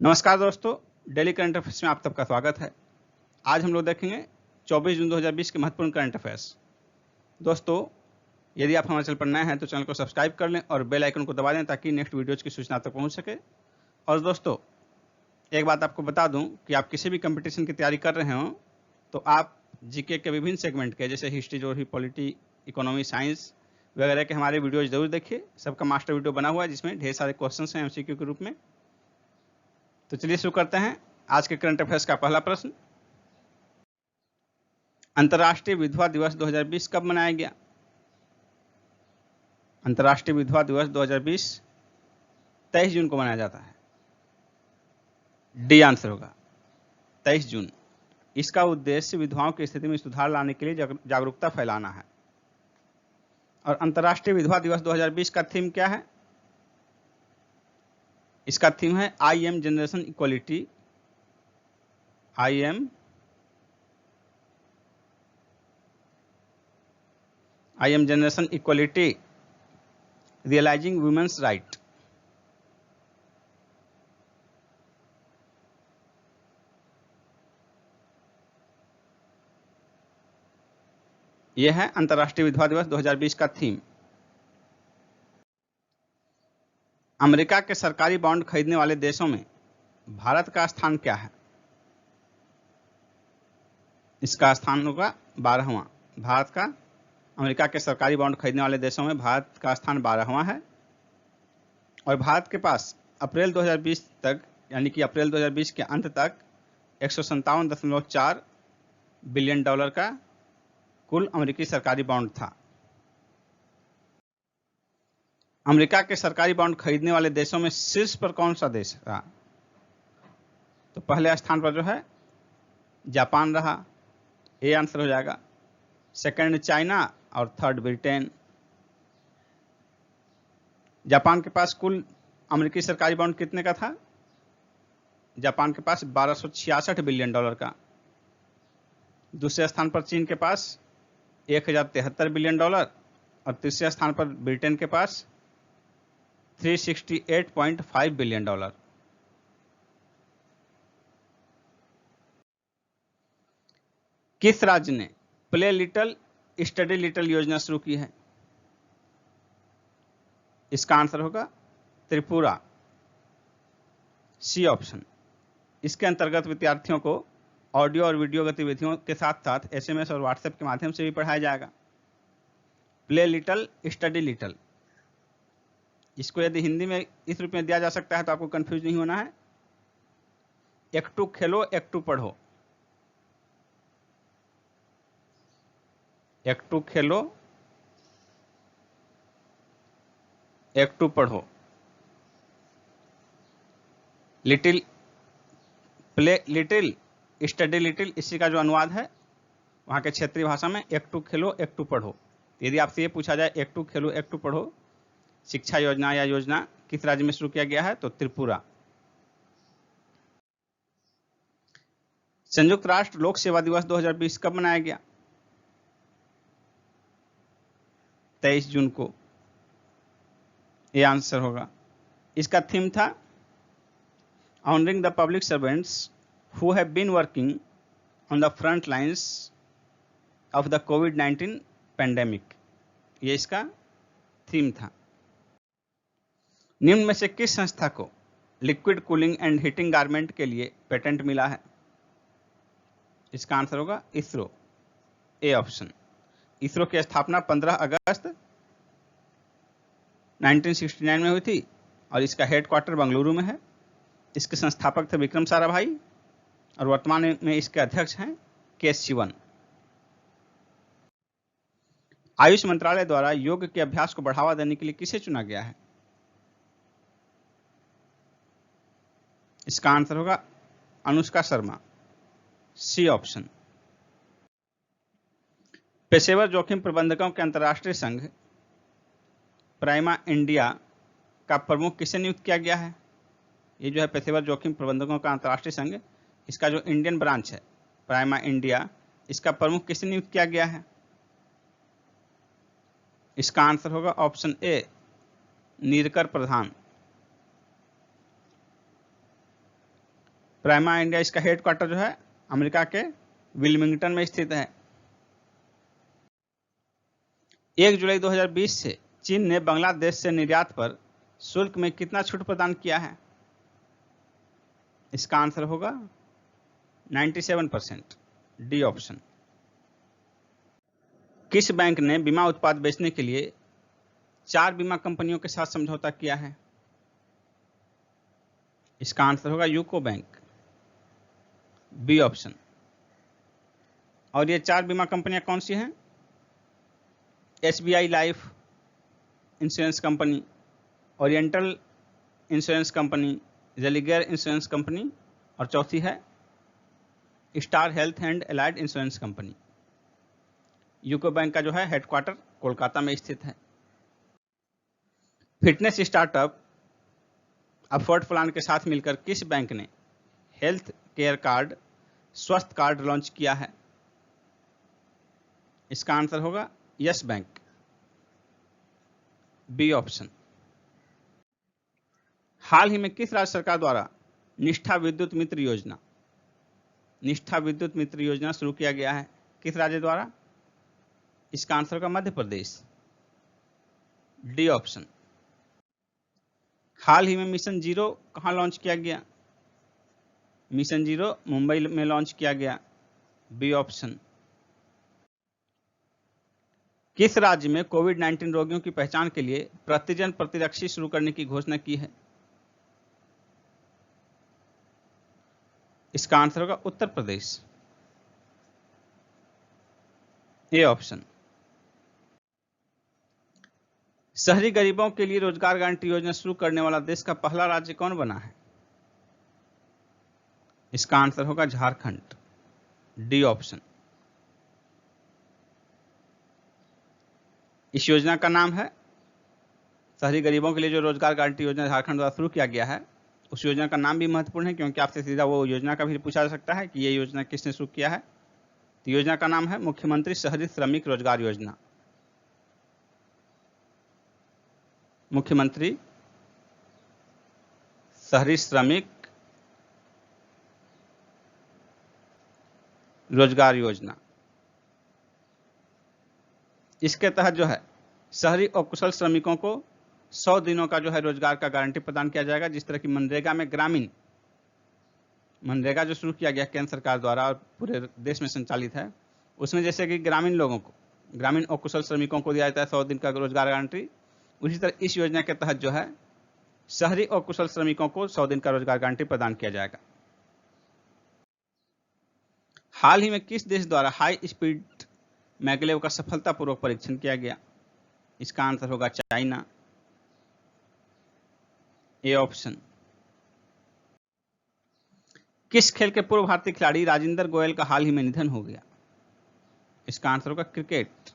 नमस्कार दोस्तों, daily current affairs में आप सबका स्वागत है। आज हम लोग देखेंगे 24 जून 2020 के महत्वपूर्ण करंट अफेयर्स। दोस्तों, यदि आप हमारे चैनल पर नए हैं तो चैनल को सब्सक्राइब कर लें और बेल आइकन को दबा दें ताकि नेक्स्ट वीडियोज़ की सूचना आप तक पहुंच सके। और दोस्तों, एक बात आपको बता दूं कि आप किसी भी कंपटीशन की तैयारी कर रहे हों तो आप जीके के विभिन्न सेगमेंट के जैसे history, geography, polity, economy, science वगैरह के हमारे वीडियोज़ जरूर देखिए। सबका मास्टर वीडियो बना हुआ है जिसमें ढेर सारे क्वेश्चन हैं एमसीक्यू के रूप में। तो चलिए शुरू करते हैं। आज के करंट अफेयर्स का पहला प्रश्न, अंतर्राष्ट्रीय विधवा दिवस 2020 कब मनाया गया? अंतर्राष्ट्रीय विधवा दिवस 2020 23 जून को मनाया जाता है। डी आंसर होगा 23 जून। इसका उद्देश्य विधवाओं की स्थिति में सुधार लाने के लिए जागरूकता फैलाना है। और अंतर्राष्ट्रीय विधवा दिवस 2020 का थीम क्या है? इसका थीम है I am generation equality. I am generation equality, realising women's right. यह है अंतर्राष्ट्रीय विधवा दिवस 2020 का थीम। अमेरिका के सरकारी बॉन्ड खरीदने वाले देशों में भारत का स्थान क्या है? इसका स्थान होगा 12वां। भारत का अमेरिका के सरकारी बॉन्ड खरीदने वाले देशों में भारत का स्थान 12वां है। और भारत के पास अप्रैल 2020 तक, यानी कि अप्रैल 2020 के अंत तक 157.4 बिलियन डॉलर का कुल अमेरिकी सरकारी बॉन्ड था। अमेरिका के सरकारी बॉन्ड खरीदने वाले देशों में शीर्ष पर कौन सा देश रहा? तो पहले स्थान पर जो है जापान रहा, ए आंसर हो जाएगा। सेकंड चाइना और थर्ड ब्रिटेन। जापान के पास कुल अमेरिकी सरकारी बॉन्ड कितने का था? जापान के पास 1266 बिलियन डॉलर का। दूसरे स्थान पर चीन के पास 1073 बिलियन डॉलर और तीसरे स्थान पर ब्रिटेन के पास 368.5 बिलियन डॉलर। किस राज्य ने प्ले लिटिल स्टडी लिटिल योजना शुरू की है? इसका आंसर होगा त्रिपुरा, सी ऑप्शन। इसके अंतर्गत विद्यार्थियों को ऑडियो और वीडियो गतिविधियों के साथ साथ एसएमएस और व्हाट्सएप के माध्यम से भी पढ़ाया जाएगा। प्ले लिटिल स्टडी लिटिल, इसको यदि हिंदी में इस रूप में दिया जा सकता है तो आपको कंफ्यूज नहीं होना है। एकटू खेलो एकटू पढ़ो। एकटू खेलो एकटू पढ़ो। Little play little study little, इसी का जो अनुवाद है वहाँ के क्षेत्रीय भाषा में एकटू खेलो एकटू पढ़ो। यदि आपसे ये पूछा जाए एकटू खेलो एकटू पढ़ो शिक्षा योजना या योजना किस राज्य में शुरू किया गया है, तो त्रिपुरा। संयुक्त राष्ट्र लोक सेवा दिवस 2020 कब मनाया गया? 23 जून को। ये आंसर होगा। इसका थीम था honouring the public servants who have been working on the front lines of the कोविड-19 पैंडेमिक। ये इसका थीम था। निम्न में से किस संस्था को liquid cooling and heating garment के लिए पेटेंट मिला है? इसका आंसर होगा इसरो, ए ऑप्शन। इसरो की स्थापना 15 अगस्त 1969 में हुई थी और इसका हेडक्वार्टर बेंगलुरु में है। इसके संस्थापक थे विक्रम साराभाई और वर्तमान में इसके अध्यक्ष हैं के शिवन। आयुष मंत्रालय द्वारा योग के अभ्यास को बढ़ावा देने के लिए किसे चुना गया है? इसका आंसर होगा अनुष्का शर्मा, सी ऑप्शन। पेशेवर जोखिम प्रबंधकों के अंतर्राष्ट्रीय संघ प्राइमा इंडिया का प्रमुख किसे नियुक्त किया गया है? ये जो है पेशेवर जोखिम प्रबंधकों का अंतर्राष्ट्रीय संघ, इसका जो इंडियन ब्रांच है प्राइमा इंडिया, इसका प्रमुख किसे नियुक्त किया गया है? इसका आंसर होगा option A, Neerkar Pradhan. Prima India, इसका हेडक्वार्टर जो है अमेरिका के विल्मिंगटन में स्थित है। 1 जुलाई 2020 से चीन ने बांग्लादेश से निर्यात पर शुल्क में कितना छूट प्रदान किया है? इसका आंसर होगा 97%, डी ऑप्शन। किस बैंक ने बीमा उत्पाद बेचने के लिए 4 बीमा कंपनियों के साथ समझौता किया है? इसका आंसर होगा यूको बैंक, बी ऑप्शन। और ये 4 बीमा कंपनियां कौन सी हैं? SBI life insurance company, oriental insurance company, Religare insurance company और चौथी है star health and allied insurance company. UCO bank का जो है हेडक्वार्टर कोलकाता में स्थित है। फिटनेस स्टार्टअप अफोर्ड प्लान के साथ मिलकर किस बैंक ने हेल्थ केयर कार्ड, स्वास्थ्य कार्ड लॉन्च किया है? इसका आंसर होगा यस बैंक, बी ऑप्शन। हाल ही में किस राज्य सरकार द्वारा निष्ठा विद्युत मित्र योजना शुरू किया गया है? किस राज्य द्वारा? इसका आंसर होगा मध्य प्रदेश, डी ऑप्शन। हाल ही में मिशन जीरो कहां लॉन्च किया गया? मिशन जीरो मुंबई में लॉन्च किया गया, बी ऑप्शन। किस राज्य में कोविड-19 रोगियों की पहचान के लिए प्रतिजन प्रतिरक्षी शुरू करने की घोषणा की है? इसका आंसर होगा उत्तर प्रदेश, ए ऑप्शन। शहरी गरीबों के लिए रोजगार गारंटी योजना शुरू करने वाला देश का पहला राज्य कौन बना है? इसका आंसर होगा झारखंड, डी ऑप्शन। इस योजना का नाम है, शहरी गरीबों के लिए जो रोजगार गारंटी योजना झारखंड द्वारा शुरू किया गया है, उस योजना का नाम भी महत्वपूर्ण है क्योंकि आपसे सीधा वो योजना का भी पूछा जा सकता है कि ये योजना किसने शुरू किया है। तो योजना का नाम है मुख्यमंत्री शहरी श्रमिक रोजगार योजना। मुख्यमंत्री शहरी श्रमिक रोजगार योजना। इसके तहत जो है शहरी और कुशल श्रमिकों को 100 दिनों का जो है रोजगार का गारंटी प्रदान किया जाएगा। जिस तरह की मनरेगा में मनरेगा जो शुरू किया गया केंद्र सरकार द्वारा और पूरे देश में संचालित है, उसमें जैसे कि ग्रामीण और कुशल श्रमिकों को दिया जाता है 100 दिन का रोजगार गारंटी, उसी तरह इस योजना के तहत जो है शहरी और कुशल श्रमिकों को 100 दिन का रोजगार गारंटी प्रदान किया जाएगा। हाल ही में किस देश द्वारा हाई स्पीड मैगलेव का सफलतापूर्वक परीक्षण किया गया? इसका आंसर होगा चाइना, ए ऑप्शन। किस खेल के पूर्व भारतीय खिलाड़ी राजिंदर गोयल का हाल ही में निधन हो गया? इसका आंसर होगा क्रिकेट।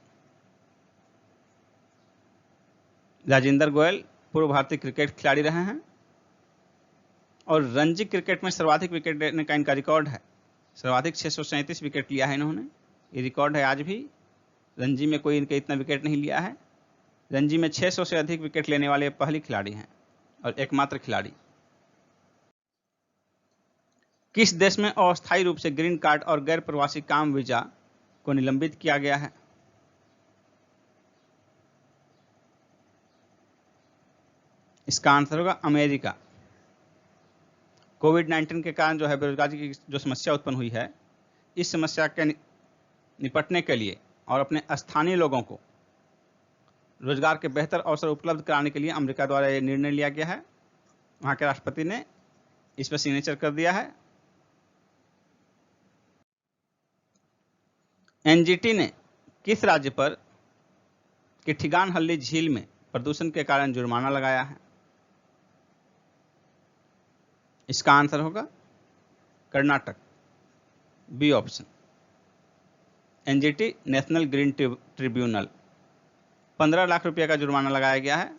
राजिंदर गोयल पूर्व भारतीय क्रिकेट खिलाड़ी रहे हैं और रणजी क्रिकेट में सर्वाधिक विकेट लेने का इनका रिकॉर्ड है। सर्वाधिक 637 विकेट लिया है इन्होंने, ये रिकॉर्ड है। आज भी रणजी में कोई इनके इतना विकेट नहीं लिया है। रणजी में 600 से अधिक विकेट लेने वाले पहले खिलाड़ी हैं और एकमात्र खिलाड़ी। किस देश में अस्थायी रूप से ग्रीन कार्ड और गैर प्रवासी काम वीजा को निलंबित किया गया है? इसका आंसर होगा अमेरिका। कोविड-19 के कारण जो है बेरोजगारी की जो समस्या उत्पन्न हुई है, इस समस्या के निपटने के लिए और अपने स्थानीय लोगों को रोजगार के बेहतर अवसर उपलब्ध कराने के लिए अमेरिका द्वारा यह निर्णय लिया गया है। वहां के राष्ट्रपति ने इस पर सिग्नेचर कर दिया है। एनजीटी ने किस राज्य पर किठिगानहल्ली झील में प्रदूषण के कारण जुर्माना लगाया है? इसका आंसर होगा Karnataka, B option. NGT national green tribunal, 15 lakh रुपए का जुर्माना लगाया गया है,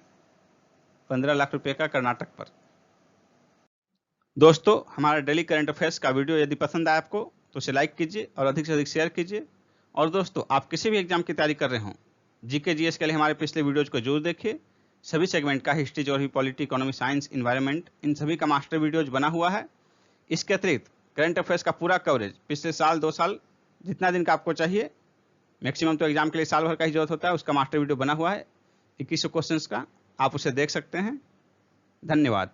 15 लाख रुपए का कर्नाटक पर। दोस्तों, हमारा डेली करंट अफेयर्स का वीडियो यदि पसंद आए आपको तो उसे लाइक कीजिए और अधिक से अधिक शेयर कीजिए। और दोस्तों, आप किसी भी एग्जाम की तैयारी कर रहे हों, जीके जीएस के लिए हमारे पिछले वीडियोज को जरूर देखिए। सभी सेगमेंट का history, geography, polity, economy, science, environment, इन सभी का मास्टर वीडियोज बना हुआ है। इसके अतिरिक्त करंट अफेयर्स का पूरा कवरेज पिछले साल 2 साल जितना दिन का आपको चाहिए, मैक्सिमम तो एग्जाम के लिए साल भर का ही जरूरत होता है, उसका मास्टर वीडियो बना हुआ है 2100 क्वेश्चंस का, आप उसे देख सकते हैं। धन्यवाद।